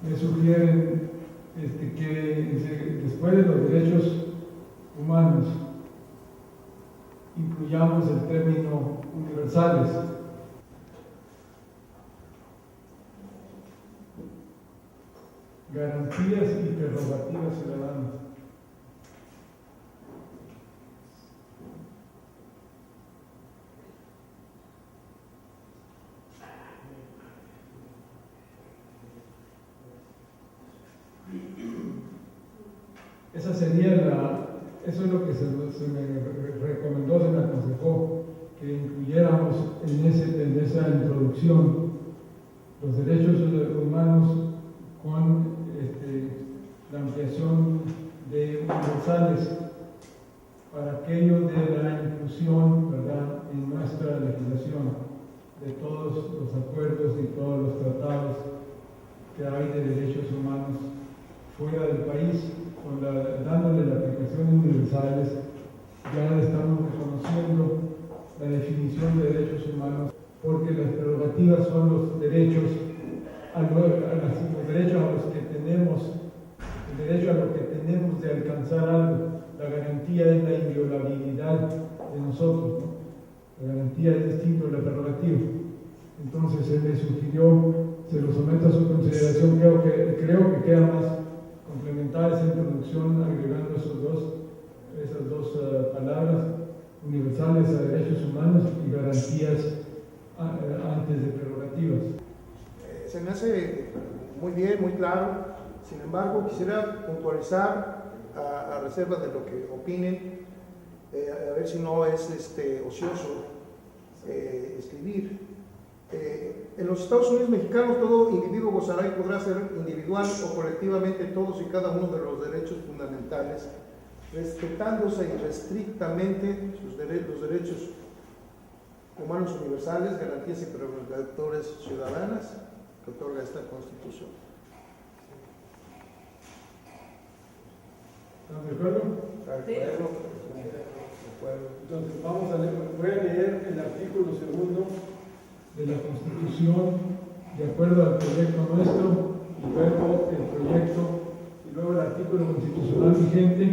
me sugieren que después de los derechos humanos incluyamos el término universales. Garantías y prerrogativas ciudadanas. Esa sería eso es lo que se me recomendó, se me aconsejó, que incluyéramos en esa introducción los derechos humanos con la ampliación de universales para aquello de la inclusión, ¿verdad?, en nuestra legislación de todos los acuerdos y todos los tratados que hay de derechos humanos fuera del país, dándole la aplicación de universales. Ya estamos reconociendo la definición de derechos humanos, porque las prerrogativas son los derechos a los que tenemos, el derecho a lo que tenemos de alcanzar algo. La garantía es la inviolabilidad de nosotros, ¿no? La garantía es distinta de la prerrogativa. Entonces se me sugirió, se lo someto a su consideración. Creo que queda más complementar esa introducción agregando esas dos palabras, universales a derechos humanos y garantías antes de prerrogativas. Se me hace muy bien, muy claro. Sin embargo, quisiera puntualizar a reserva de lo que opinen, a ver si no es ocioso escribir. En los Estados Unidos mexicanos, todo individuo gozará y podrá ser individual o colectivamente todos y cada uno de los derechos fundamentales, respetándose irrestrictamente los derechos humanos universales, garantías y prerrogativas ciudadanas que otorga esta Constitución. ¿Están de acuerdo? Sí. De acuerdo. Entonces voy a leer el artículo 2 de la Constitución de acuerdo al proyecto nuestro, y luego el proyecto, y luego el artículo constitucional vigente,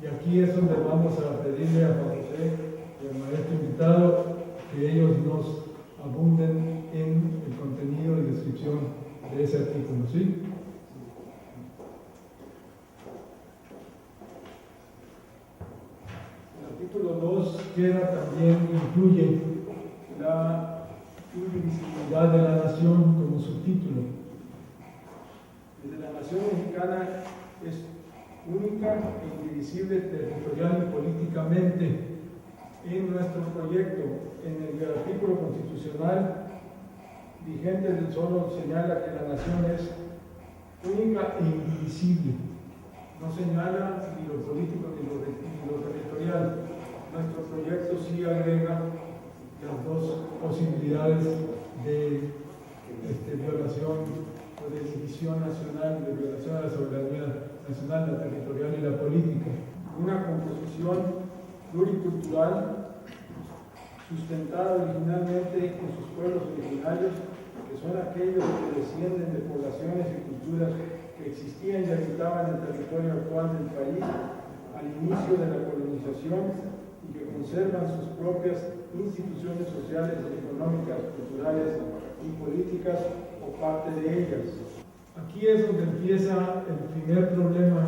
y aquí es donde vamos a pedirle a Juan José y al maestro invitado que ellos nos abunden en el contenido y descripción de ese artículo, ¿sí? El artículo 2 incluye la indivisibilidad de la nación como subtítulo. Desde la nación mexicana es única e indivisible territorial y políticamente. En nuestro proyecto, en el artículo constitucional vigente, solo señala que la nación es única e indivisible. No señala ni lo político ni lo territorial. Nuestro proyecto sí agrega las dos posibilidades de violación o de división nacional, de violación a la soberanía nacional, la territorial y la política. Una composición pluricultural sustentada originalmente en sus pueblos originarios, que son aquellos que descienden de poblaciones y culturas que existían y habitaban el territorio actual del país al inicio de la colonización, y que conservan sus propias instituciones sociales, económicas, culturales y políticas o parte de ellas. Aquí es donde empieza el primer problema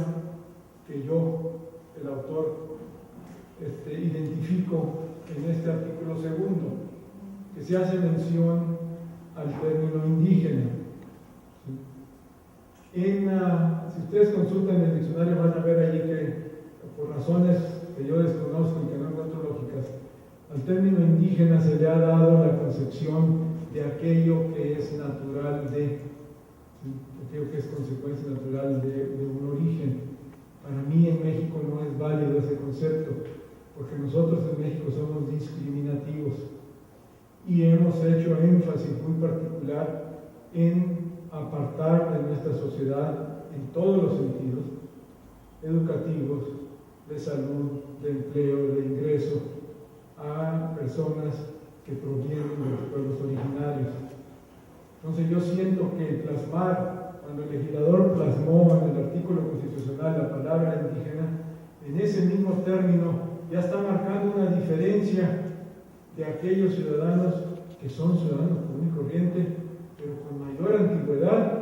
que yo, el autor, identifico en este artículo 2, que se hace mención al término indígena. Si ustedes consultan el diccionario van a ver allí que, por razones que yo desconozco y que no encuentro lógicas, al término indígena se le ha dado la concepción de aquello que es natural aquello que es consecuencia natural de un origen. Para mí en México no es válido ese concepto, porque nosotros en México somos discriminativos y hemos hecho énfasis muy particular en apartar de nuestra sociedad, en todos los sentidos, educativos, de salud, de empleo, de ingreso, a personas que provienen de los pueblos originarios. Entonces yo siento que plasmar cuando el legislador plasmó en el artículo constitucional la palabra indígena, en ese mismo término ya está marcando una diferencia de aquellos ciudadanos que son ciudadanos común y corriente, pero con mayor antigüedad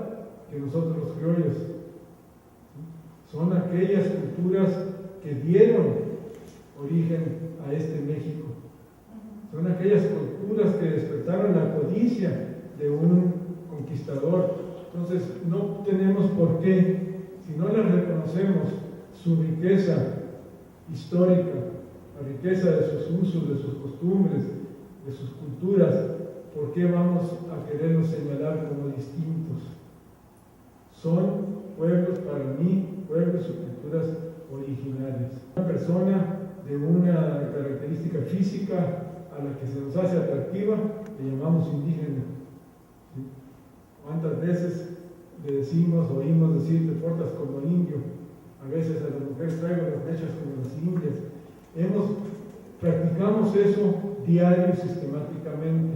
que nosotros los criollos. Son aquellas culturas que dieron origen a este México. Son aquellas culturas que despertaron la codicia de un conquistador. Entonces, no tenemos por qué, si no les reconocemos su riqueza histórica, la riqueza de sus usos, de sus costumbres, de sus culturas, ¿por qué vamos a quererlos señalar como distintos? Son pueblos, para mí, pueblos y culturas originarias. Una persona de una característica física a la que se nos hace atractiva, le llamamos indígena. ¿Sí? ¿Cuántas veces le decimos, oímos decir, te portas como indio? A veces a las mujeres traigo las mechas como las indias. Practicamos eso diario y sistemáticamente.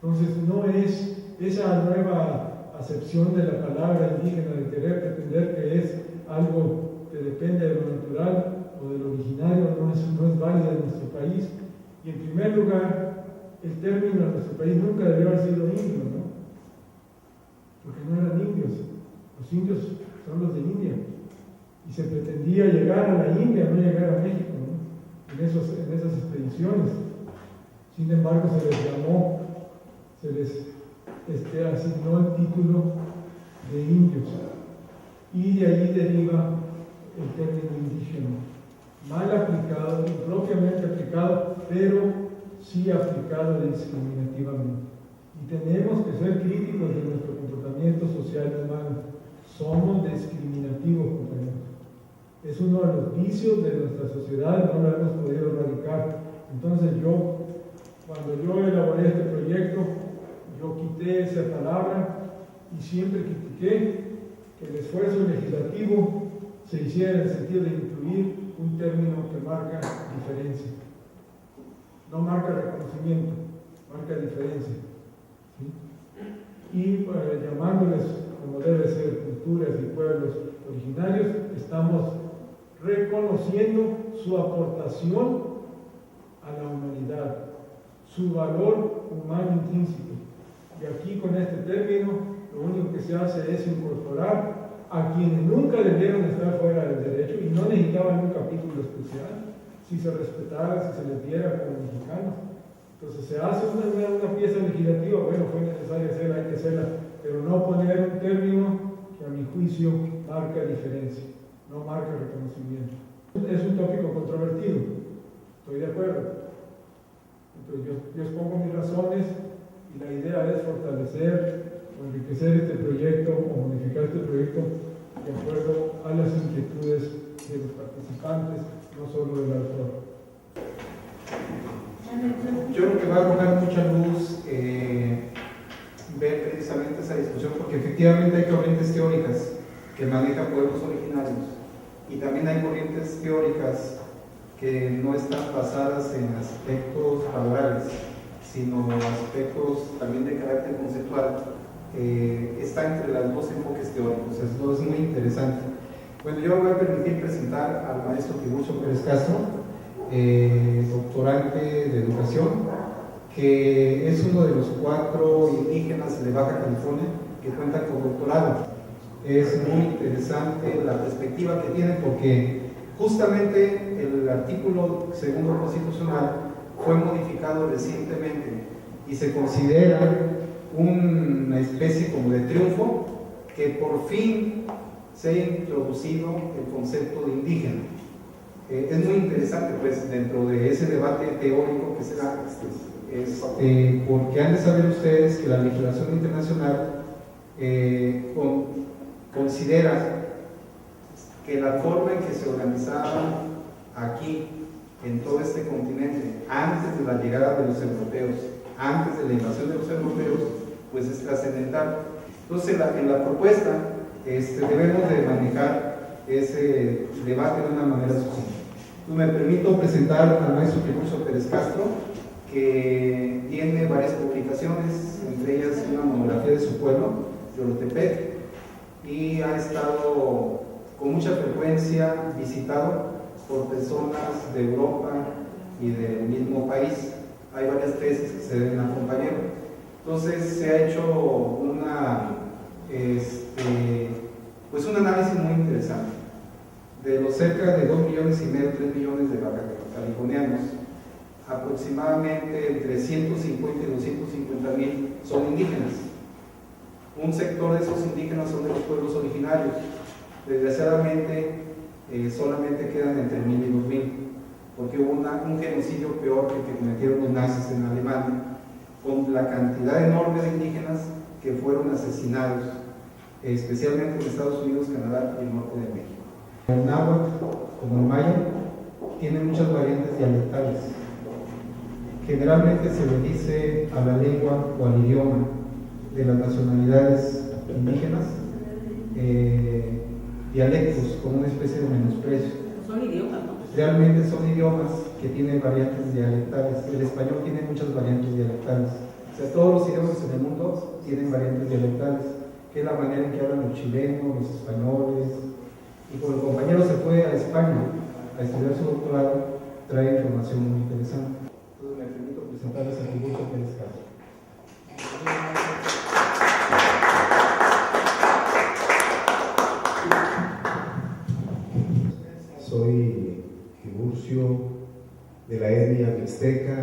Entonces no es esa nueva acepción de la palabra indígena, de querer pretender que es algo que depende de lo natural o de lo originario, no es válida en nuestro país. Y en primer lugar, el término en nuestro país nunca debió haber sido indio, ¿no? Porque no eran indios. Los indios son los de India. Y se pretendía llegar a la India, no llegar a México, ¿no? En esas expediciones. Sin embargo, se les llamó, se les asignó el título de indios. Y de allí deriva el término indígena. Mal aplicado, impropiamente aplicado, pero sí aplicado discriminativamente. Y tenemos que ser críticos de nuestro comportamiento social humano. Somos discriminativos, compañeros. Es uno de los vicios de nuestra sociedad, no lo hemos podido erradicar. Entonces cuando yo elaboré este proyecto, yo quité esa palabra y siempre critiqué que el esfuerzo legislativo se hiciera en el sentido de incluir un término que marca diferencia. No marca reconocimiento, marca diferencia. ¿Sí? Y llamándoles, como debe ser, culturas y pueblos originarios, estamos reconociendo su aportación a la humanidad, su valor humano intrínseco. Y aquí con este término, lo único que se hace es incorporar a quienes nunca debieron estar fuera del derecho y no necesitaban un capítulo especial, si se respetara, si se les viera como mexicanos. Entonces se hace una pieza legislativa, bueno, fue necesario hacerla, hay que hacerla, pero no poner un término que a mi juicio marca diferencia, no marca reconocimiento. Es un tópico controvertido, estoy de acuerdo. Entonces yo expongo mis razones y la idea es fortalecer o enriquecer este proyecto o modificar este proyecto de acuerdo a las inquietudes de los participantes, no solo del autor. Yo creo que va a arrojar mucha luz ver precisamente esa discusión, porque efectivamente hay corrientes teóricas que manejan pueblos originarios y también hay corrientes teóricas que no están basadas en aspectos valorales, sino aspectos también de carácter conceptual. Está entre los dos enfoques teóricos, eso es muy interesante. Bueno, yo me voy a permitir presentar al maestro Tiburcio Pérez Castro, doctorante de educación, que es uno de los 4 indígenas de Baja California que cuentan con doctorado. Es muy interesante la perspectiva que tiene, porque justamente el artículo 2º constitucional fue modificado recientemente y se considera una especie como de triunfo que por fin se ha introducido el concepto de indígena. Es muy interesante, pues, dentro de ese debate teórico que se da, porque han de saber ustedes que la legislación internacional considera que la forma en que se organizaban aquí, en todo este continente, antes de la llegada de los europeos, antes de la invasión de los europeos, pues es trascendental. Entonces, en la propuesta debemos de manejar ese debate de una manera sucinta. Me permito presentar al maestro Tiburcio Pérez Castro, que tiene varias publicaciones, entre ellas una monografía de su pueblo, Yolotepec, y ha estado con mucha frecuencia visitado por personas de Europa y del mismo país. Hay varias tesis que se deben a compañero. Entonces se ha hecho pues un análisis muy interesante. De los cerca de 2,5 millones, 3 millones de baja-californianos, aproximadamente entre 150 y 250 mil son indígenas. Un sector de esos indígenas son de los pueblos originarios. Desgraciadamente solamente quedan entre 1,000 y 2,000, porque hubo un genocidio peor que el que cometieron los nazis en Alemania, con la cantidad enorme de indígenas que fueron asesinados, especialmente en Estados Unidos, Canadá y el norte de México. El náhuatl, como el maya, tiene muchas variantes dialectales. Generalmente se le dice a la lengua o al idioma de las nacionalidades indígenas dialectos, como una especie de menosprecio. Son idiomas, ¿no? Realmente son idiomas que tienen variantes dialectales. El español tiene muchas variantes dialectales. O sea, todos los idiomas en el mundo tienen variantes dialectales, que es la manera en que hablan los chilenos, los españoles. Y como el compañero se fue a España a estudiar su doctorado, trae información muy interesante. Entonces me permito presentarles a Tiburcio Pérez Castro. Soy Tiburcio, de la etnia mixteca.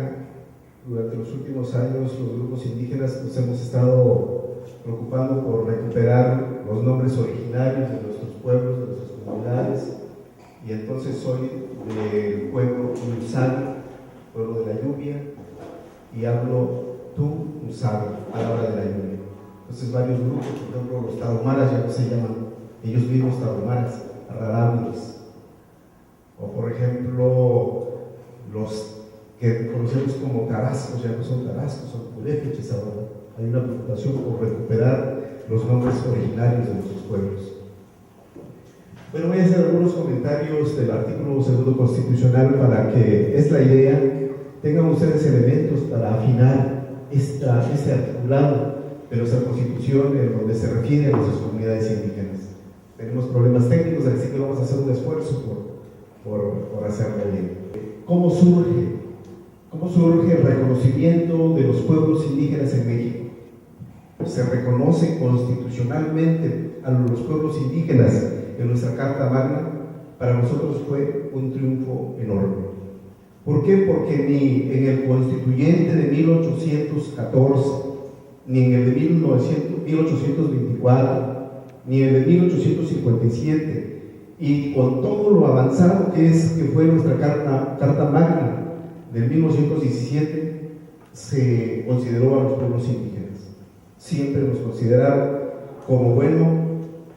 Durante los últimos años los grupos indígenas nos hemos estado preocupando por recuperar los nombres originarios de nuestros pueblos, de nuestras comunidades, y entonces soy del pueblo Usana, pueblo de la lluvia, y hablo tú Usana, palabra de la lluvia. Entonces varios grupos, por ejemplo los tarahumaras ya no se llaman ellos mismos tarahumaras, rarámuris, o por ejemplo los que conocemos como tarascos, ya no son tarascos, son purépechas ahora. Hay una preocupación por recuperar los nombres originarios de nuestros pueblos. Bueno, voy a hacer algunos comentarios del artículo 2 constitucional para que, es la idea, tengan ustedes elementos para afinar este articulado de nuestra Constitución en donde se refiere a nuestras comunidades indígenas. Tenemos problemas técnicos, así que vamos a hacer un esfuerzo por hacerlo bien. ¿Cómo surge? ¿Cómo surge el reconocimiento de los pueblos indígenas en México? Se reconoce constitucionalmente a los pueblos indígenas en nuestra Carta Magna. Para nosotros fue un triunfo enorme. ¿Por qué? Porque ni en el constituyente de 1814, ni en el de 1824, ni en el de 1857, y con todo lo avanzado que fue nuestra Carta Magna del 1917, se consideró a los pueblos indígenas. Siempre nos consideraron como, bueno,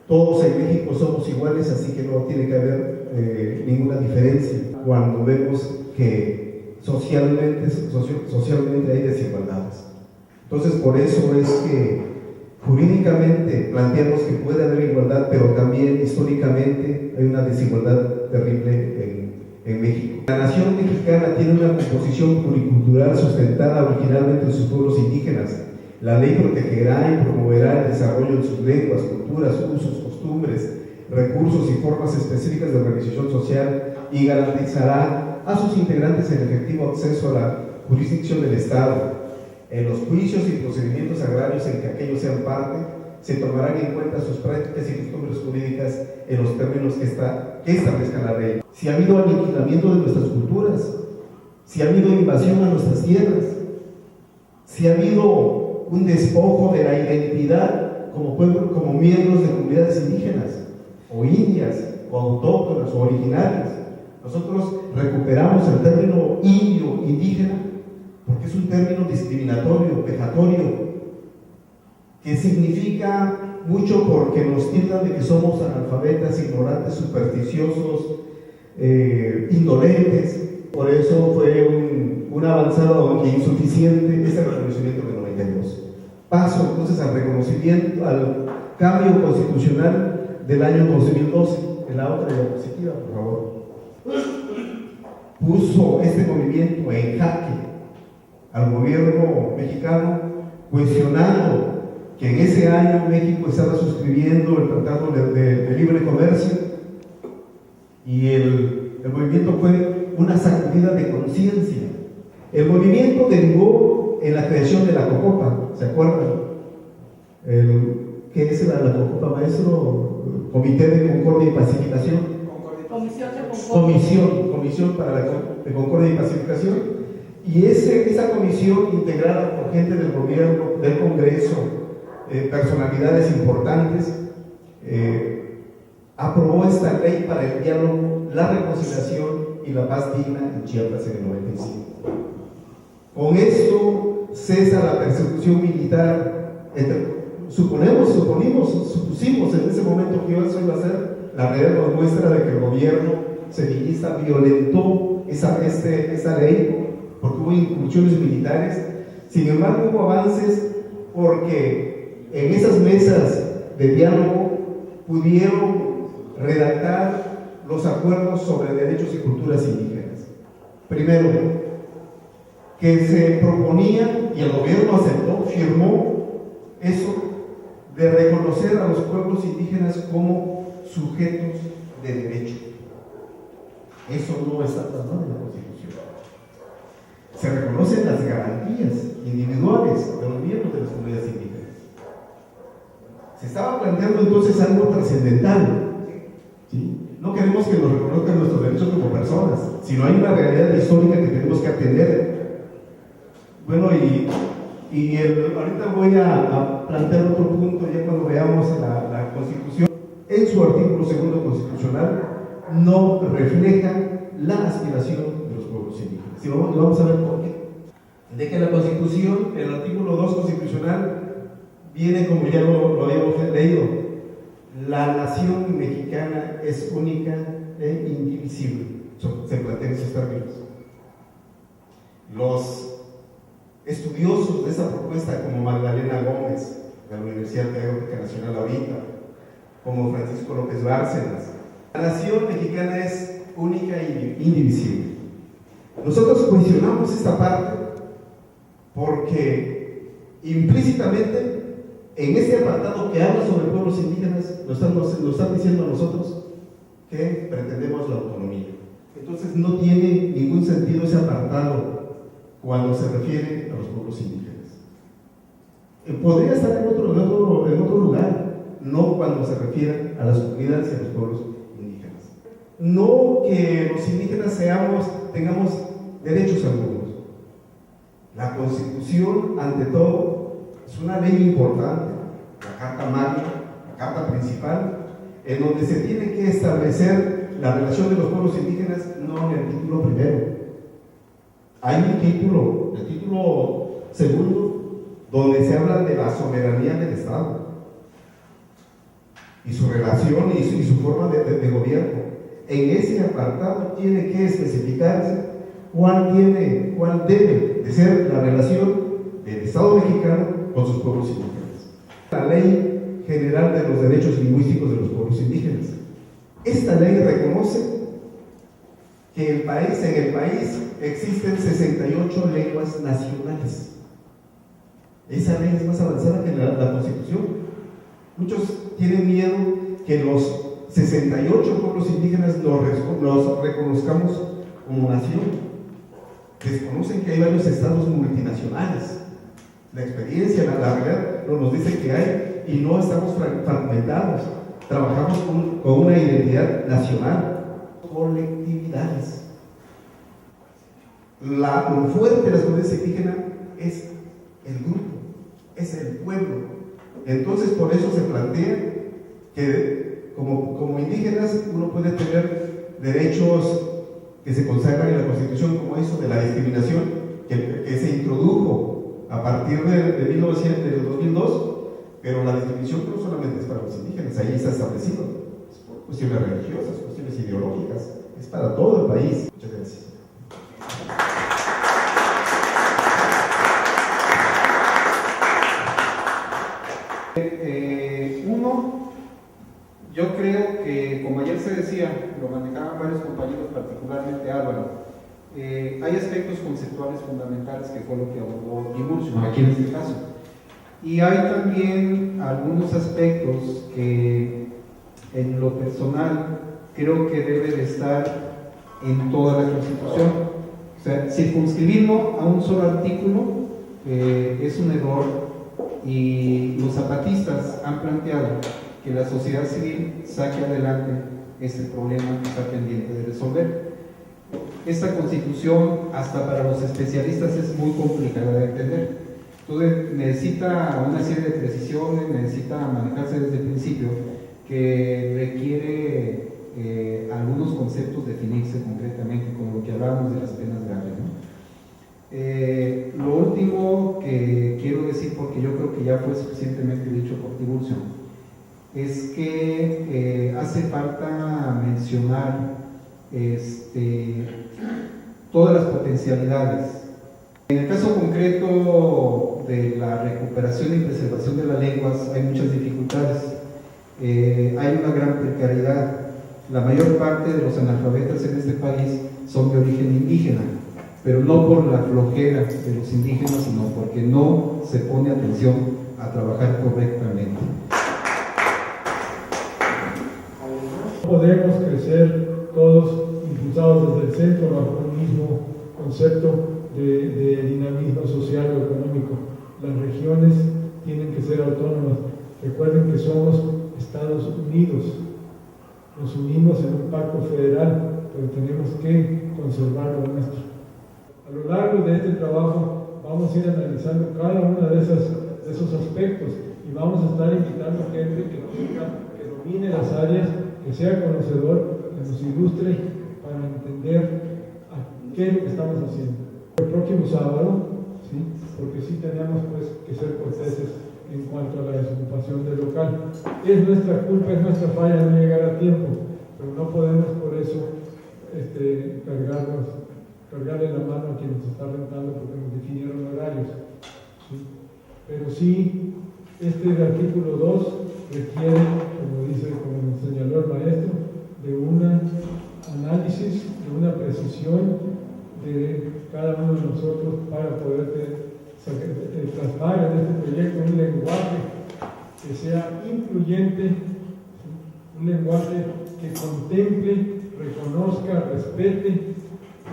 todos en México somos iguales, así que no tiene que haber ninguna diferencia cuando vemos que socialmente hay desigualdades. Entonces, por eso es que jurídicamente planteamos que puede haber igualdad, pero también históricamente hay una desigualdad terrible en México. La nación mexicana tiene una composición pluricultural sustentada originalmente en sus pueblos indígenas. La ley protegerá y promoverá el desarrollo de sus lenguas, culturas, usos, costumbres, recursos y formas específicas de organización social y garantizará a sus integrantes el efectivo acceso a la jurisdicción del Estado. En los juicios y procedimientos agrarios en que aquellos sean parte, se tomarán en cuenta sus prácticas y costumbres jurídicas en los términos que establezca la ley. Si ha habido aniquilamiento de nuestras culturas, si ha habido invasión a nuestras tierras, si ha habido un despojo de la identidad como pueblo, como miembros de comunidades indígenas, o indias, o autóctonas, o originarias, nosotros recuperamos el término indio, indígena, porque es un término discriminatorio, vejatorio, que significa mucho porque nos tildan de que somos analfabetas, ignorantes, supersticiosos, indolentes. Por eso fue un avanzado, aunque insuficiente, este reconocimiento del 92. Paso entonces al reconocimiento, al cambio constitucional del año 2012, en la otra diapositiva, por favor. Puso este movimiento en jaque al gobierno mexicano, cuestionando que en ese año México estaba suscribiendo el Tratado de Libre Comercio y el movimiento fue una sacudida de conciencia. El movimiento derivó en la creación de la COCOPA, ¿se acuerdan? ¿Qué es la COCOPA, maestro? Comité de Concordia y Pacificación. Comisión de Concordia. Comisión de Concordia y Pacificación. Y esa comisión, integrada por gente del gobierno, del Congreso, personalidades importantes, aprobó esta ley para el diálogo, la reconciliación y la paz digna en Chiapas en el 95. Con esto cesa la persecución militar. Supusimos en ese momento que eso iba a ser. La realidad nos muestra de que el gobierno sevillista violentó esa ley porque hubo incursiones militares. Sin embargo, hubo avances porque en esas mesas de diálogo pudieron redactar los acuerdos sobre derechos y culturas indígenas. Primero, que se proponía, y el gobierno aceptó, firmó eso, de reconocer a los pueblos indígenas como sujetos de derecho. Eso no está plasmado en la Constitución. Se reconocen las garantías individuales de los miembros de las comunidades indígenas. Se estaba planteando entonces algo trascendental, ¿sí? No queremos que nos reconozcan nuestros derechos como personas, sino hay una realidad histórica que tenemos que atender. Bueno, ahorita voy a plantear otro punto ya cuando veamos la Constitución. En su artículo 2 constitucional no refleja la aspiración de los pueblos indígenas. Y vamos a ver por qué. De que la Constitución, el artículo 2 constitucional, viene como ya lo habíamos leído: la nación mexicana es única e indivisible. Se plantean esos términos. Los estudiosos de esa propuesta, como Magdalena Gómez, de la Universidad Tecnológica Nacional ahorita, como Francisco López Bárcenas, la nación mexicana es única e indivisible. Nosotros cuestionamos esta parte porque implícitamente en este apartado que habla sobre pueblos indígenas nos están diciendo a nosotros que pretendemos la autonomía. Entonces no tiene ningún sentido ese apartado cuando se refiere a los pueblos indígenas. Podría estar en otro lugar, no cuando se refiere a las comunidades y a los pueblos indígenas. No que los indígenas tengamos derechos algunos. La Constitución, ante todo, es una ley importante, la Carta Magna, la Carta Principal, en donde se tiene que establecer la relación de los pueblos indígenas, no en el título primero. Hay un título, el título 2, donde se habla de la soberanía del Estado y su relación y su forma de gobierno. En ese apartado tiene que especificarse cuál debe de ser la relación del Estado mexicano con sus pueblos indígenas. La Ley General de los Derechos Lingüísticos de los Pueblos Indígenas. Esta ley reconoce que en el país existen 68 lenguas nacionales. Esa ley es más avanzada que la Constitución. Muchos tienen miedo que los 68 pueblos indígenas los reconozcamos como nación. Desconocen que hay varios estados multinacionales. La experiencia, la realidad nos dice que hay, y no estamos fragmentados. Trabajamos con una identidad nacional. Colectividades. Lo fuerte de las comunidades indígenas es el grupo, es el pueblo. Entonces, por eso se plantea que como indígenas uno puede tener derechos que se consagran en la Constitución, como eso de la discriminación que se introdujo a partir del 2002, pero la discriminación no solamente es para los indígenas, ahí está establecido, es por cuestiones religiosas, cuestiones ideológicas, es para todo el país. Muchas gracias. Yo creo que, como ayer se decía, lo manejaban varios compañeros, particularmente Álvaro, hay aspectos conceptuales fundamentales que fue lo que abordó Tiburcio, aquí en este caso. Y hay también algunos aspectos que en lo personal creo que debe de estar en toda la Constitución. O sea, circunscribirlo a un solo artículo es un error, y los zapatistas han planteado que la sociedad civil saque adelante este problema que está pendiente de resolver. Esta Constitución, hasta para los especialistas, es muy complicada de entender. Entonces necesita una serie de precisiones, necesita manejarse desde el principio, que requiere algunos conceptos definirse concretamente, como lo que hablábamos de las penas graves, ¿no? Lo último que quiero decir, porque yo creo que ya fue suficientemente dicho por Tiburcio, es que hace falta mencionar todas las potencialidades. En el caso concreto de la recuperación y preservación de las lenguas hay muchas dificultades. Hay una gran precariedad. La mayor parte de los analfabetas en este país son de origen indígena, pero no por la flojera de los indígenas, sino porque no se pone atención a trabajar correctamente. Podemos crecer todos impulsados desde el centro bajo un mismo concepto de dinamismo social o económico. Las regiones tienen que ser autónomas. Recuerden que somos Estados Unidos. Nos unimos en un pacto federal, pero tenemos que conservar lo nuestro. A lo largo de este trabajo vamos a ir analizando cada uno de esos aspectos y vamos a estar invitando gente que domine las áreas, que sea conocedor, que nos ilustre para entender qué es lo que estamos haciendo. El próximo sábado, ¿sí? Porque sí tenemos pues, que ser corteses en cuanto a la desocupación del local. Es nuestra culpa, es nuestra falla no llegar a tiempo, pero no podemos por eso cargarle la mano a quien nos está rentando porque nos definieron horarios. ¿Sí? Pero sí, este artículo 2 requiere, como nos señaló el maestro, de un análisis, de una precisión de cada uno de nosotros para poder plasmar en este proyecto un lenguaje que sea incluyente, un lenguaje que contemple, reconozca, respete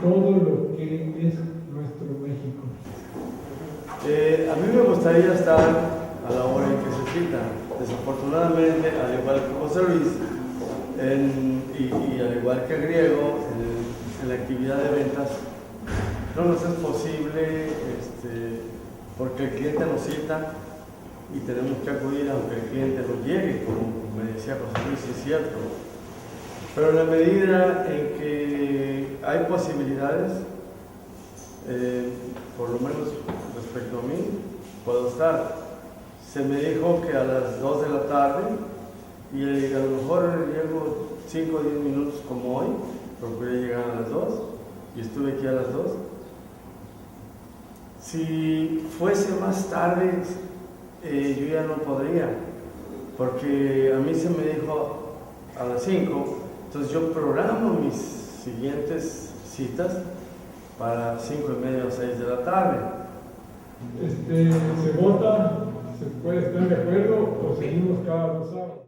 todo lo que es nuestro México. A mí me gustaría estar a la hora en que se cita. Desafortunadamente, al igual que José Luis y al igual que Griego, en la actividad de ventas, no nos es posible porque el cliente nos cita y tenemos que acudir aunque el cliente no llegue, como me decía José Luis, es cierto. Pero en la medida en que hay posibilidades, por lo menos respecto a mí, puedo estar. Se me dijo que a las 2 de la tarde, y a lo mejor llego 5 o 10 minutos como hoy, procuré llegar a las 2, y estuve aquí a las 2. Si fuese más tarde, yo ya no podría, porque a mí se me dijo a las 5, entonces yo programo mis siguientes citas para 5:30 o 6 de la tarde. Se vota, se puede estar de acuerdo o seguimos cada 2 sábados.